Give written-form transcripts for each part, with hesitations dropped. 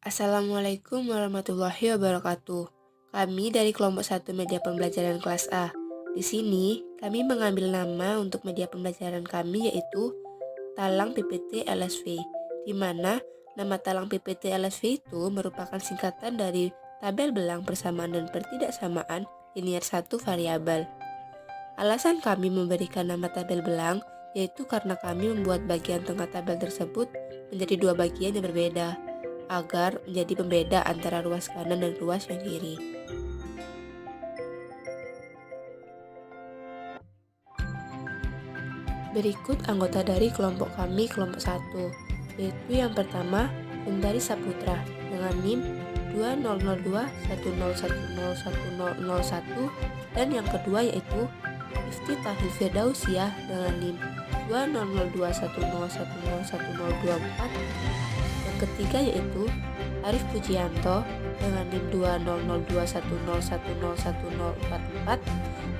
Assalamualaikum warahmatullahi wabarakatuh. Kami dari kelompok 1 media pembelajaran kelas A. Di sini, kami mengambil nama untuk media pembelajaran kami yaitu Talang PPT LSV, di mana nama Talang PPT LSV itu merupakan singkatan dari tabel belang persamaan dan pertidaksamaan linier 1 variabel. Alasan kami memberikan nama tabel belang yaitu karena kami membuat bagian tengah tabel tersebut menjadi dua bagian yang berbeda, agar menjadi pembeda antara ruas kanan dan ruas yang kiri. Berikut anggota dari kelompok kami, kelompok 1, yaitu yang pertama, Sundari Saputra dengan NIM 200210101001 dan yang kedua yaitu Ifti Tahil Firdausiah dengan NIM 200210101024. Yang ketiga yaitu Arif Pujianto dengan NIM 200210101044.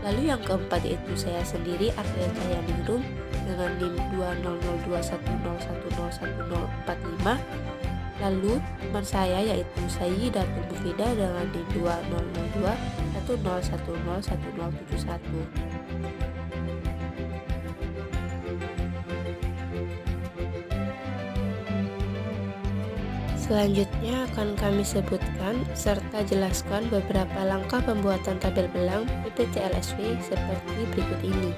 Lalu yang keempat yaitu saya sendiri, Arya Cahyandingrum dengan NIM 200210101045. Lalu teman saya yaitu Sayyidatul Mufidah dengan NIM 200210101071. Selanjutnya akan kami sebutkan serta jelaskan beberapa langkah pembuatan tabel belang PPT LSV seperti berikut ini.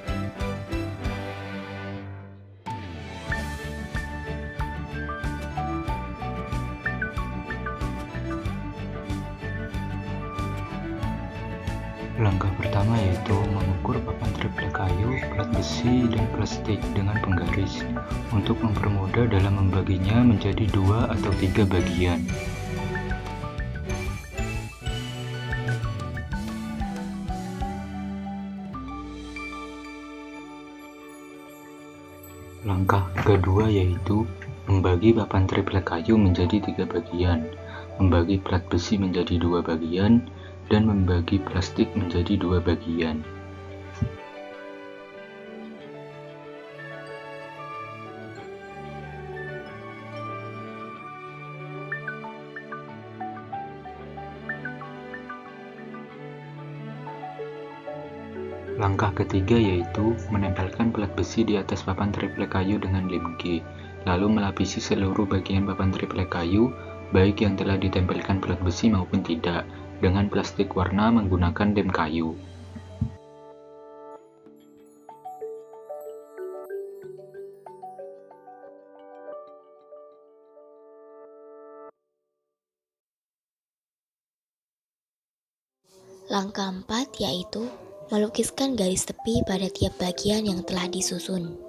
Langkah pertama yaitu mengukur papan triplek kayu, plat besi, dan plastik dengan penggaris untuk mempermudah dalam membaginya menjadi 2 atau 3 bagian. Langkah kedua yaitu membagi papan triplek kayu menjadi 3 bagian, membagi plat besi menjadi 2 bagian, dan membagi plastik menjadi 2 bagian. Langkah ketiga yaitu menempelkan plat besi di atas papan triplek kayu dengan lem G, lalu melapisi seluruh bagian papan triplek kayu, baik yang telah ditempelkan plat besi maupun tidak, dengan plastik warna menggunakan lem kayu. Langkah 4 yaitu melukiskan garis tepi pada tiap bagian yang telah disusun.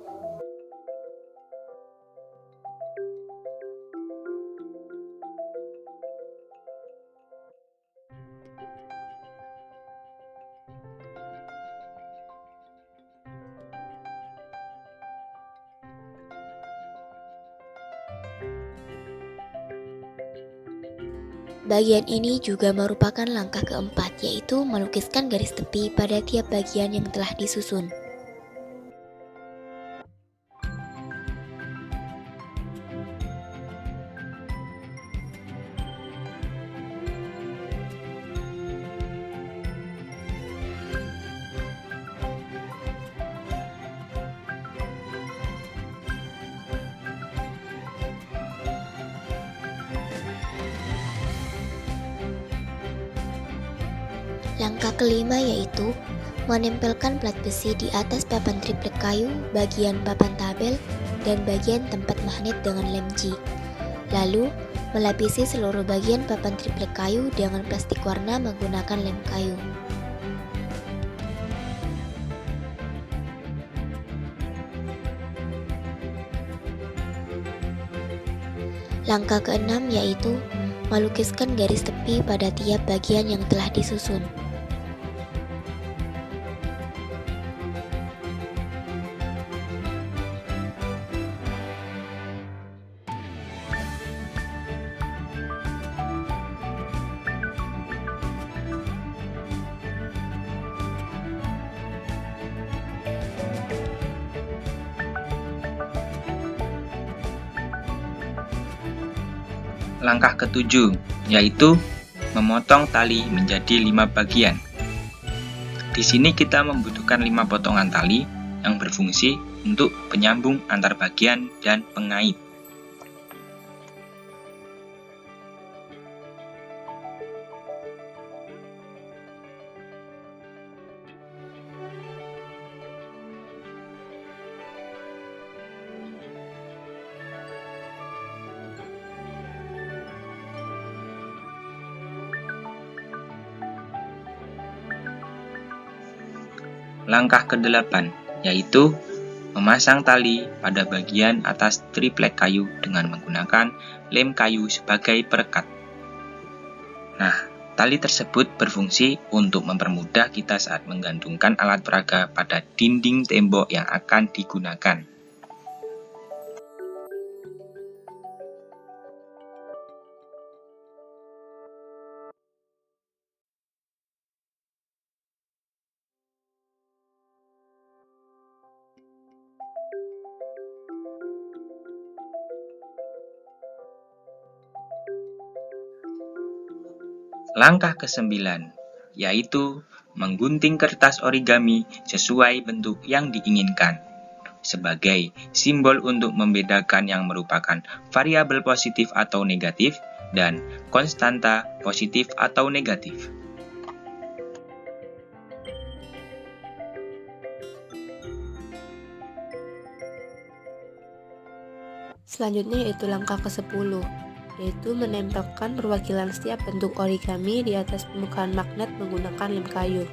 Bagian ini juga merupakan langkah keempat, yaitu melukiskan garis tepi pada tiap bagian yang telah disusun. Langkah kelima yaitu menempelkan plat besi di atas papan triplek kayu, bagian papan tabel, dan bagian tempat magnet dengan lem G. Lalu, melapisi seluruh bagian papan triplek kayu dengan plastik warna menggunakan lem kayu. Langkah keenam yaitu melukiskan garis tepi pada tiap bagian yang telah disusun. langkah ketujuh, yaitu memotong tali menjadi 5 bagian. Di sini kita membutuhkan 5 potongan tali yang berfungsi untuk penyambung antar bagian dan pengait. Langkah ke-8, yaitu memasang tali pada bagian atas triplek kayu dengan menggunakan lem kayu sebagai perekat. Nah, tali tersebut berfungsi untuk mempermudah kita saat menggantungkan alat peraga pada dinding tembok yang akan digunakan. Langkah ke-9, yaitu menggunting kertas origami sesuai bentuk yang diinginkan, sebagai simbol untuk membedakan yang merupakan variabel positif atau negatif dan konstanta positif atau negatif. Selanjutnya yaitu langkah ke-10, yaitu menempelkan perwakilan setiap bentuk origami di atas permukaan magnet menggunakan lem kayu.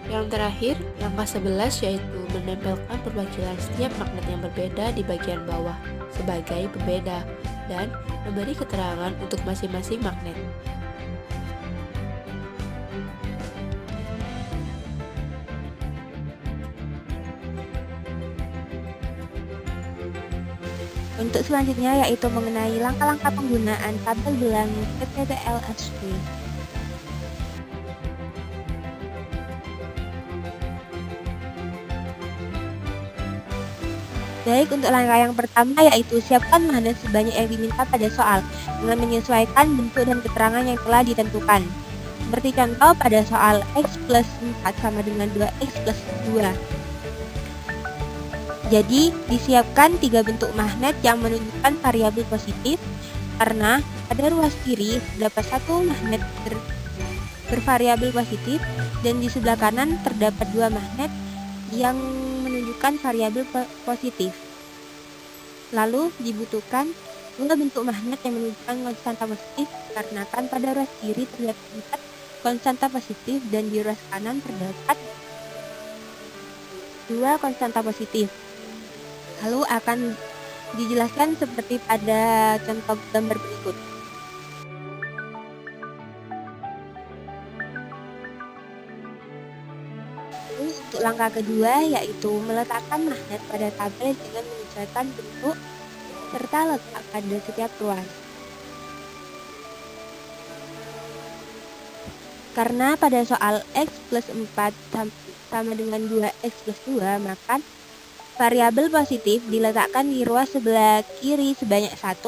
Yang terakhir, langkah 11 yaitu menempelkan perwakilan setiap magnet yang berbeda di bagian bawah sebagai pembeda dan memberi keterangan untuk masing-masing magnet. Untuk selanjutnya yaitu mengenai langkah-langkah penggunaan tabel bilang PPTLSP. Baik, untuk langkah yang pertama yaitu siapkan magnet sebanyak yang diminta pada soal dengan menyesuaikan bentuk dan keterangan yang telah ditentukan. Seperti contoh pada soal X plus 4 sama dengan 2X plus 2. Jadi, disiapkan 3 bentuk magnet yang menunjukkan variabel positif karena pada ruas kiri terdapat satu magnet bervariabel positif dan di sebelah kanan terdapat 2 magnet yang menunjukkan variabel positif. Lalu dibutuhkan 2 bentuk magnet yang menunjukkan konstanta positif karena kan pada ruas kiri terdapat 4 konstanta positif dan di ruas kanan terdapat 2 konstanta positif. Lalu akan dijelaskan seperti pada contoh gambar berikut. Untuk langkah kedua yaitu meletakkan magnet pada tabel dengan menyesuaikan bentuk serta letak pada setiap ruas. Karena pada soal X plus 4 sama dengan 2X plus 2, maka variabel positif diletakkan di ruas sebelah kiri sebanyak 1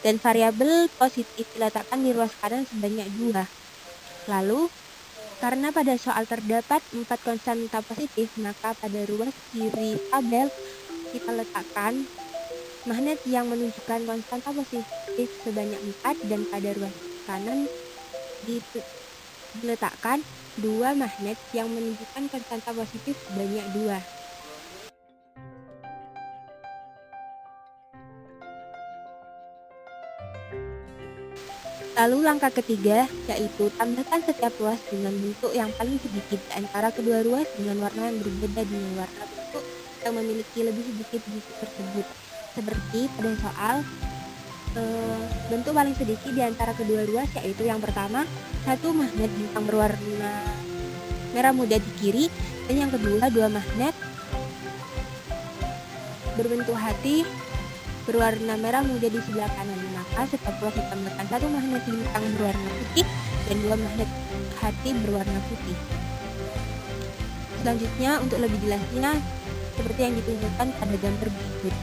dan variabel positif diletakkan di ruas kanan sebanyak 2. Lalu, karena pada soal terdapat 4 konstanta positif, maka pada ruas kiri tabel kita letakkan magnet yang menunjukkan konstanta positif sebanyak 4 dan pada ruas kanan diletakkan 2 magnet yang menunjukkan konstanta positif sebanyak 2. Lalu langkah ketiga yaitu tambahkan setiap ruas dengan bentuk yang paling sedikit di antara kedua ruas dengan warna yang berbeda dengan warna bentuk yang memiliki lebih sedikit bentuk tersebut. Seperti pada soal bentuk paling sedikit di antara kedua ruas yaitu yang pertama satu magnet bintang berwarna merah muda di kiri dan yang kedua 2 magnet berbentuk hati berwarna merah muda di sebelah kanan. Maka stopwatch ditambahkan satu magnet bintang berwarna putih dan dua magnet hati berwarna putih. Selanjutnya, untuk lebih jelasnya, seperti yang ditunjukkan pada gambar berikut.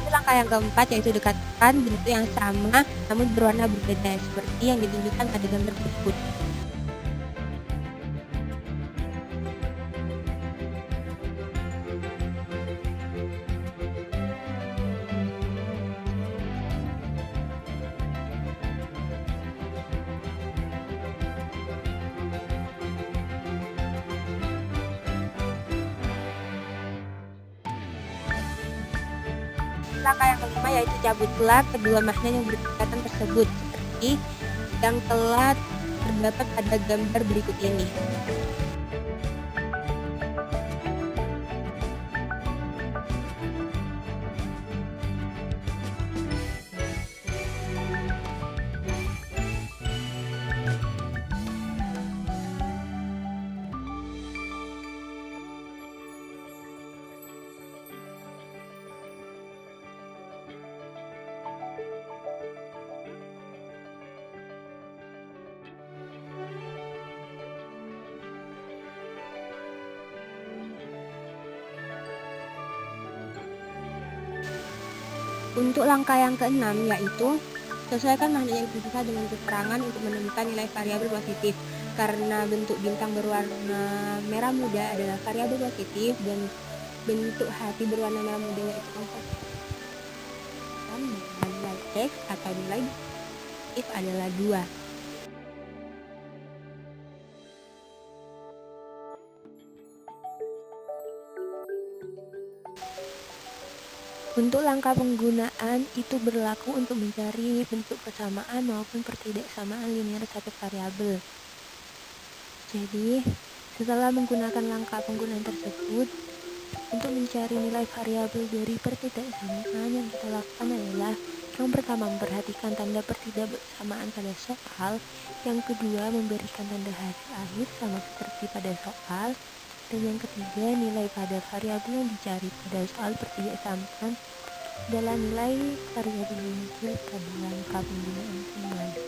Langkah yang keempat yaitu dekatkan bentuk yang sama namun berwarna berbeda seperti yang ditunjukkan pada gambar berikut. Langkah yang kelima yaitu cabutlah kedua magnet yang berdekatan tersebut seperti yang telah terdapat pada gambar berikut ini. Untuk langkah yang keenam yaitu sesuaikan magnet yang terpisah dengan keterangan untuk menemukan nilai variabel positif. Karena bentuk bintang berwarna merah muda adalah variabel positif dan bentuk hati berwarna merah muda yaitu konstan dengan nilai X atau nilai positif adalah 2. Untuk langkah penggunaan itu berlaku untuk mencari bentuk kesamaan maupun pertidaksamaan linear satu variabel. Jadi, setelah menggunakan langkah penggunaan tersebut, untuk mencari nilai variabel dari pertidaksamaan yang kita lakukan adalah yang pertama memperhatikan tanda pertidaksamaan pada soal, yang kedua memberikan tanda hasil akhir sama seperti pada soal, dan yang ketiga nilai pada variabel yang dicari pada soal pertidaksamaan adalah nilai variabel yang muncul pada langkah penggunaan kembali.